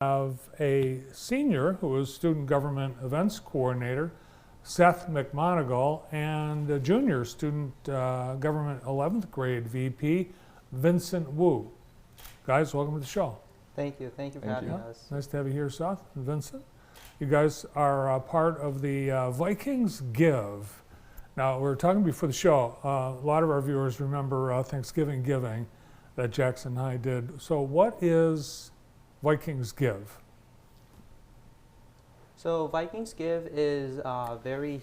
Have a senior who is student government events coordinator, Seth McMonigal, and a junior student government 11th grade VP, Vincent Wu. Guys, welcome to the show. Thank you for having us. Nice to have you here, Seth and Vincent. You guys are part of the Vikings Give. Now, we were talking before the show, a lot of our viewers remember Thanksgiving Giving that Jackson High did. So what is Vikings Give? So Vikings Give is very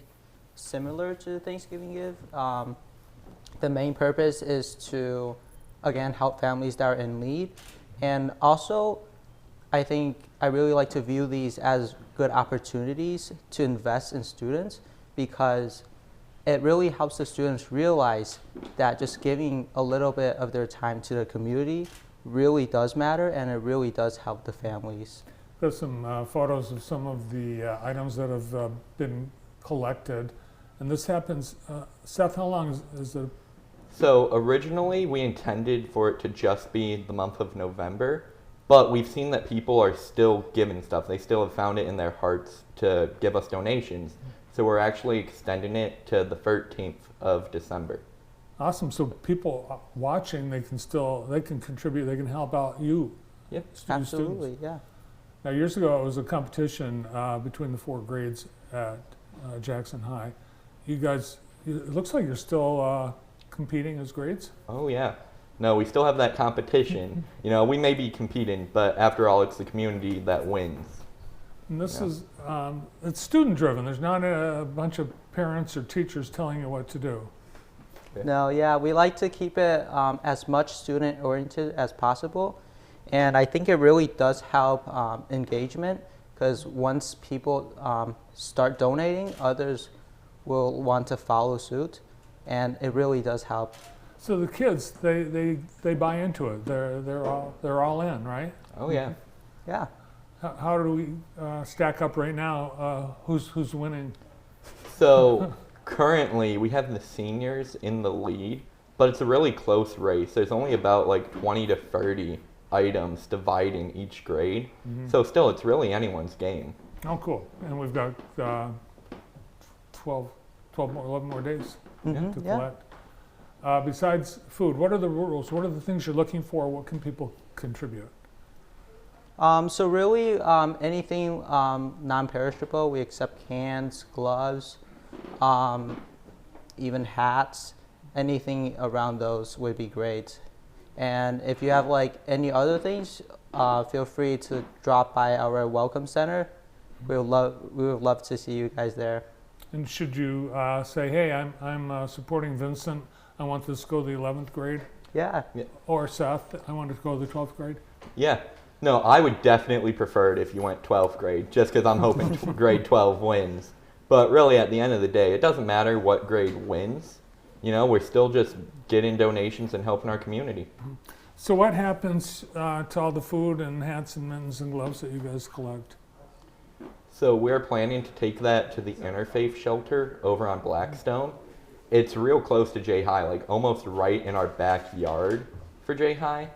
similar to Thanksgiving Give. The main purpose is to, again, help families that are in need. And also, I think I really like to view these as good opportunities to invest in students, because it really helps the students realize that just giving a little bit of their time to the community really does matter, and it really does help the families. There's some photos of some of the items that have been collected, and this happens. Seth, how long is it? So originally we intended for it to just be the month of November, but we've seen that people are still giving stuff. They still have found it in their hearts to give us donations. So we're actually extending it to the 13th of December. Awesome. So people watching, they can contribute, they can help out you. Yep. Absolutely, students. yeah. Now, years ago, it was a competition between the 4 grades at Jackson High. You guys, it looks like you're still competing as grades? Oh yeah. No, we still have that competition. You know, we may be competing, but after all, it's the community that wins. And this is, it's student driven. There's not a bunch of parents or teachers telling you what to do. No, yeah, we like to keep it as much student oriented as possible. And I think it really does help engagement, because once people start donating, others will want to follow suit, and it really does help. So the kids, they buy into it. They're all in, right? Oh yeah. Yeah. How do we stack up right now? Who's winning? So currently we have the seniors in the lead, but it's a really close race. There's only about like 20 to 30 items dividing each grade. Mm-hmm. So still, it's really anyone's game. Oh, cool. And we've got 11 more days to collect. Besides food, what are the rules? What are the things you're looking for? What can people contribute? So really, anything non-perishable. We accept cans, gloves, even hats. Anything around those would be great. And if you have like any other things, feel free to drop by our welcome center. We would love to see you guys there. And should you say, hey, I'm supporting Vincent. I want this to go to the 11th grade. Yeah. Or Seth, I want to go to the 12th grade. Yeah. No, I would definitely prefer it if you went 12th grade, just because I'm hoping grade 12 wins. But really, at the end of the day, it doesn't matter what grade wins. You know, we're still just getting donations and helping our community. So what happens to all the food and hats and mittens and gloves that you guys collect? So we're planning to take that to the interfaith shelter over on Blackstone. It's real close to J High, like almost right in our backyard for J High.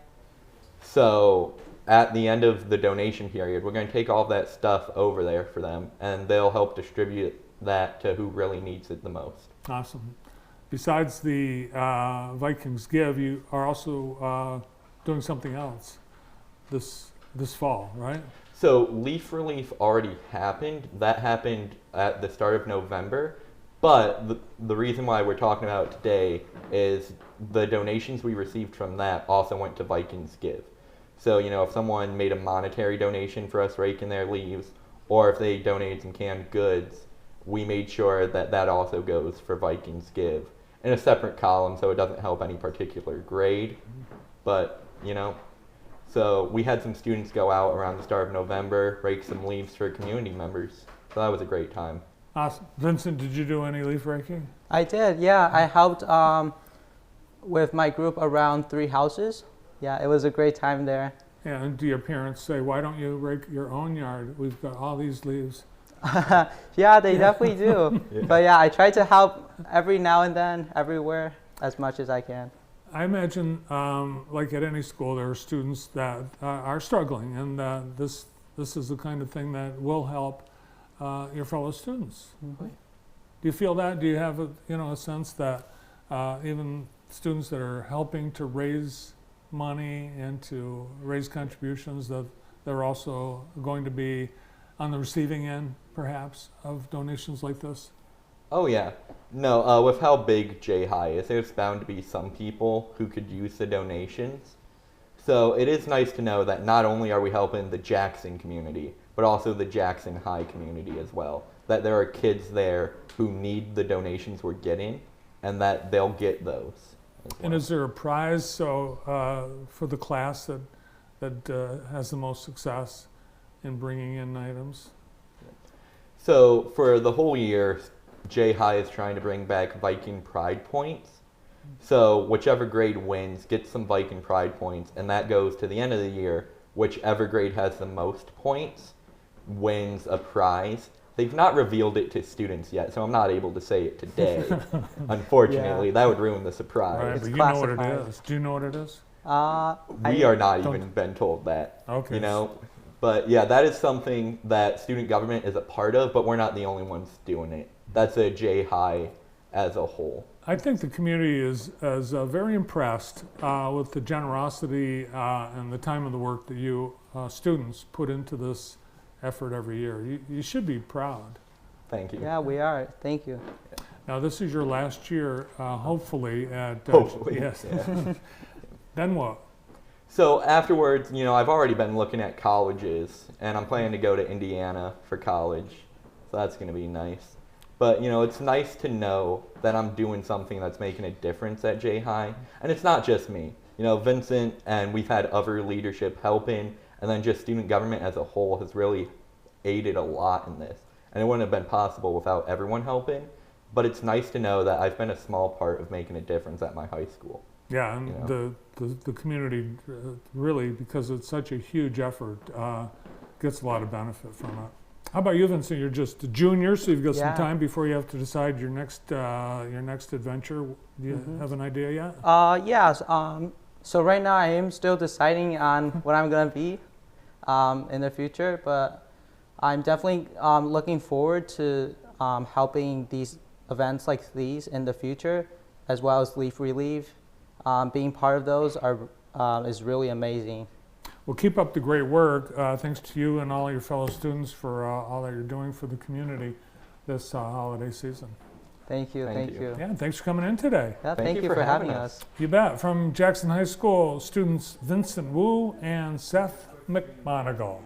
So at the end of the donation period, we're going to take all that stuff over there for them, and they'll help distribute that to who really needs it the most. Awesome. Besides the Vikings Give, you are also doing something else this fall, right? So Leaf Relief already happened. That happened at the start of November. But the reason why we're talking about it today is the donations we received from that also went to Vikings Give. So, you know, if someone made a monetary donation for us raking their leaves, or if they donated some canned goods, we made sure that that also goes for Vikings Give in a separate column, so it doesn't help any particular grade. But, you know, so we had some students go out around the start of November, rake some leaves for community members. So that was a great time. Awesome. Vincent, did you do any leaf raking? I did, yeah. I helped with my group around 3 houses. Yeah, it was a great time there. Yeah, and do your parents say, why don't you rake your own yard? We've got all these leaves. Yeah, they definitely do. Yeah. But yeah, I try to help every now and then, everywhere, as much as I can. I imagine, like at any school, there are students that are struggling, and this this is the kind of thing that will help your fellow students. Mhm. Do you feel that? Do you have a sense that even students that are helping to raise money and to raise contributions, that they're also going to be on the receiving end, perhaps, of donations like this? Oh yeah. No, with how big J High is, there's bound to be some people who could use the donations. So it is nice to know that not only are we helping the Jackson community, but also the Jackson High community as well. That there are kids there who need the donations we're getting, and that they'll get those as well. And is there a prize for the class that has the most success in bringing in items? So for the whole year, J High is trying to bring back Viking Pride points. So whichever grade wins gets some Viking Pride points, and that goes to the end of the year. Whichever grade has the most points wins a prize. They've not revealed it to students yet, so I'm not able to say it today. Unfortunately, Yeah. that would ruin the Right, surprise. but It's you know what it classified. is. Do you know what it is? We are not Don't- even been told that. Okay. You know? But yeah, that is something that student government is a part of, but we're not the only ones doing it. That's a J High as a whole. I think the community is very impressed with the generosity and the time and the work that you students put into this effort every year. You should be proud. Thank you. Yeah, we are. Thank you. Now, this is your last year, hopefully, at... Hopefully. Yes. Yeah. Then what? So afterwards, I've already been looking at colleges, and I'm planning to go to Indiana for college. So that's going to be nice. But, it's nice to know that I'm doing something that's making a difference at J High. And it's not just me. Vincent, and we've had other leadership helping, and then just student government as a whole has really aided a lot in this. And it wouldn't have been possible without everyone helping. But it's nice to know that I've been a small part of making a difference at my high school. Yeah, and the community really, because it's such a huge effort, gets a lot of benefit from it. How about you, Vincent? You're just a junior, so you've got some Yeah. time before you have to decide your next adventure. Do you have an idea yet? Yes. So right now I am still deciding on what I'm gonna be in the future, but I'm definitely looking forward to helping these events like these in the future, as well as Leaf Relief. Being part of those is really amazing. Well, keep up the great work. Thanks to you and all your fellow students for all that you're doing for the community this holiday season. Thank you. Thank Thank you. you. Yeah, thanks for coming in today. Yeah, thank you for having us. You bet. From Jackson High School, students Vincent Wu and Seth McMonigal.